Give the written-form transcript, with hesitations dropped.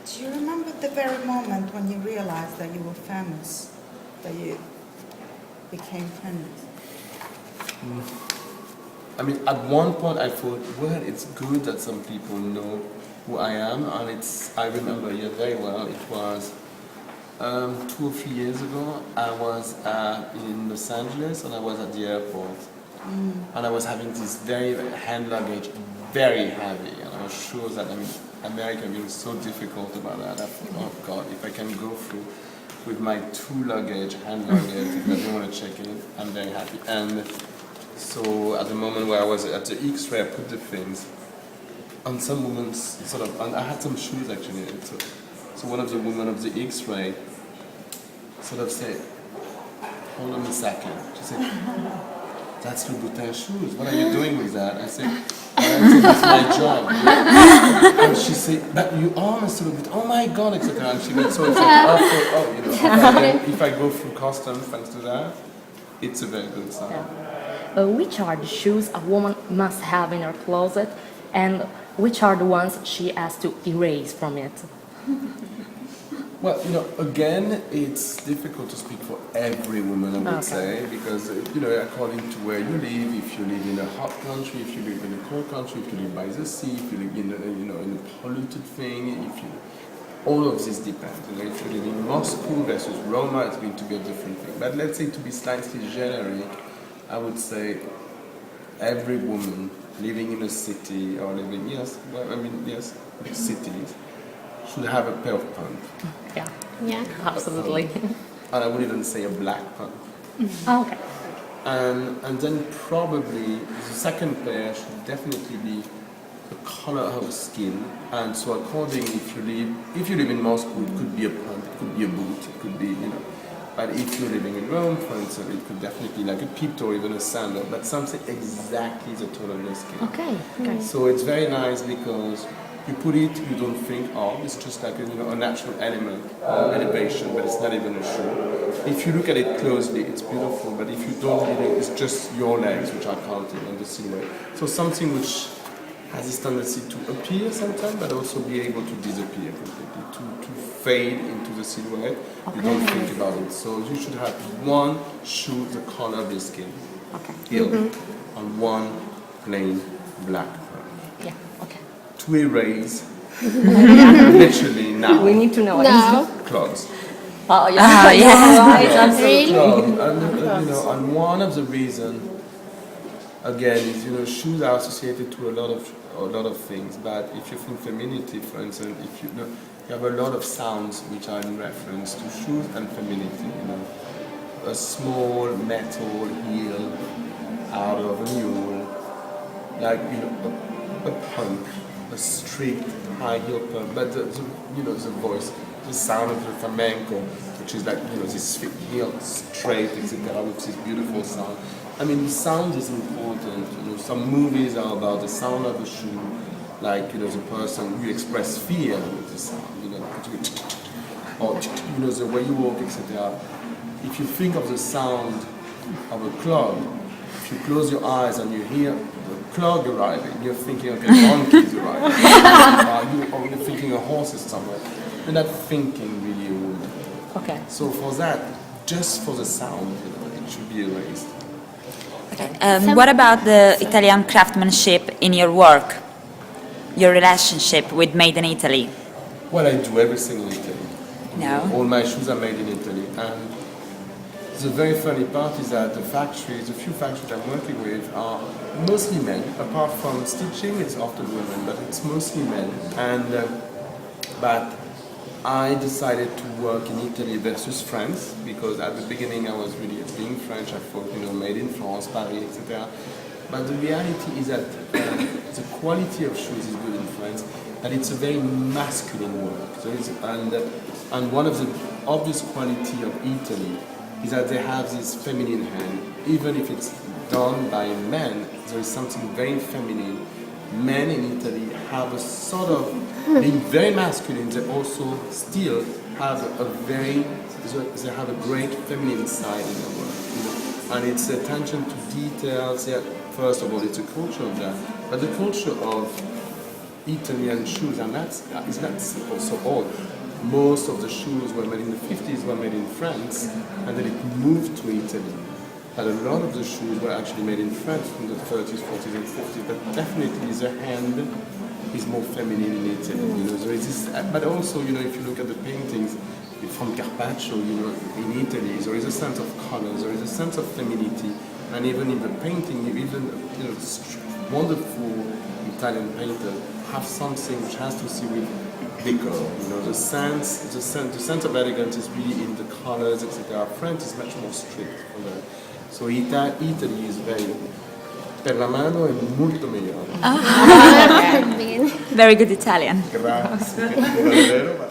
Do you remember the very moment when you realized that you were famous, that you became famous? I mean, at one point I thought, well, it's good that some people know who I am, and I remember very well, it was 2 or 3 years ago. I was in Los Angeles, and I was at the airport, and I was having this very hand luggage, very heavy, and I was sure that, I mean, America being so difficult about that, I thought, oh God, if I can go through with my 2 luggage, hand luggage, if I don't want to check in, I'm very happy. And so at the moment where I was at the X-ray, I put the things on some women's sort of, and I had some shoes actually. So one of the women of the X-ray sort of said, hold on a second. She said, that's Louboutin shoes. What are you doing with that? I said, that's my job. And she said, but you are Mr. Louboutin. Oh my God, etc. And she got so excited. If I go through customs thanks to that, it's a very good sign. Which are the shoes a woman must have in her closet, and which are the ones she has to erase from it? Well, again, it's difficult to speak for every woman, I would say, because, according to where you live, if you live in a hot country, if you live in a cold country, if you live by the sea, if you live in in a polluted thing, all of this depends. If you live in Moscow versus Roma, it's going to be a different thing. But let's say, to be slightly generic, I would say every woman living in a city or living, cities, should have a pair of pants. Yeah, absolutely. And I would even say a black pant. Okay. And then probably the second pair should definitely be the color of skin. And so according, if you live in Moscow, it could be a pant, it could be a boot, it could be, But if you're living in Rome, for instance, it could definitely be like a peep or even a sandal, but something exactly the tone of your skin. Okay. So it's very nice because you put it, you don't think, oh, it's just like a natural element or elevation, but it's not even a shoe. If you look at it closely, it's beautiful, but if you don't look at it, it's just your legs which are counted on the silhouette. So something which has this tendency to appear sometimes, but also be able to disappear completely, to fade into the silhouette. You don't think about it. So you should have one shoe the color of your skin, heel, and one plain black pant. Yeah, okay. To erase, literally now. We need to know. No. Clogs. Oh, yeah. Right, Really? Clogs. And one of the reasons, again, is shoes are associated to a lot of things. But if you think femininity, for instance, if you have a lot of sounds which are in reference to shoes and femininity. A small metal heel out of a mule, like a punk, a straight high heel punk. But the voice, the sound of the flamenco, which is like this thick heel, straight, etc., with this beautiful sound. I mean, the sound is important. Some movies are about the sound of a shoe, like the person you express fear with the sound, or the way you walk, etc. If you think of the sound of a clog, if you close your eyes and you hear the clog arriving, you're thinking, okay, monkey's arriving, or you're thinking a horse is somewhere. You're not thinking really a woman. Okay. So for that, just for the sound, it should be erased. Okay. What about the Italian craftsmanship in your work? Your relationship with Made in Italy? Well, I do everything in Italy. No. All my shoes are made in Italy. And the very funny part is that the few factories I'm working with are mostly men. Apart from stitching, it's often women, but it's mostly men. And but I decided to work in Italy versus France, because at the beginning I was really, being French, I thought, made in France, Paris, etc. But the reality is that the quality of shoes is good in France, but it's a very masculine work. And one of the obvious quality of Italy is that they have this feminine hand. Even if it's done by men, there is something very feminine. Men in Italy have a sort of, being very masculine, they also still have they have a great feminine side in their work. And it's attention to details. Yeah, first of all, it's a culture of that. But the culture of Italian shoes, and it's not so old. Most of the shoes were made in the 50s, were made in France, and then it moved to Italy. But a lot of the shoes were actually made in France from the 30s, 40s, and 50s. But definitely the hand is more feminine in Italy. You know, there is this, but also, you know, if you look at the paintings from Carpaccio, you know, in Italy, there is a sense of color, there is a sense of femininity, and even in the painting, even, you know, wonderful Italian painter have something which has to see with decor. You know, the sense of elegance is really in the colors, etc. France is much more strict for that. So Italy is very, per la mano è molto migliore. Very good Italian. Grazie. Non è vero, ma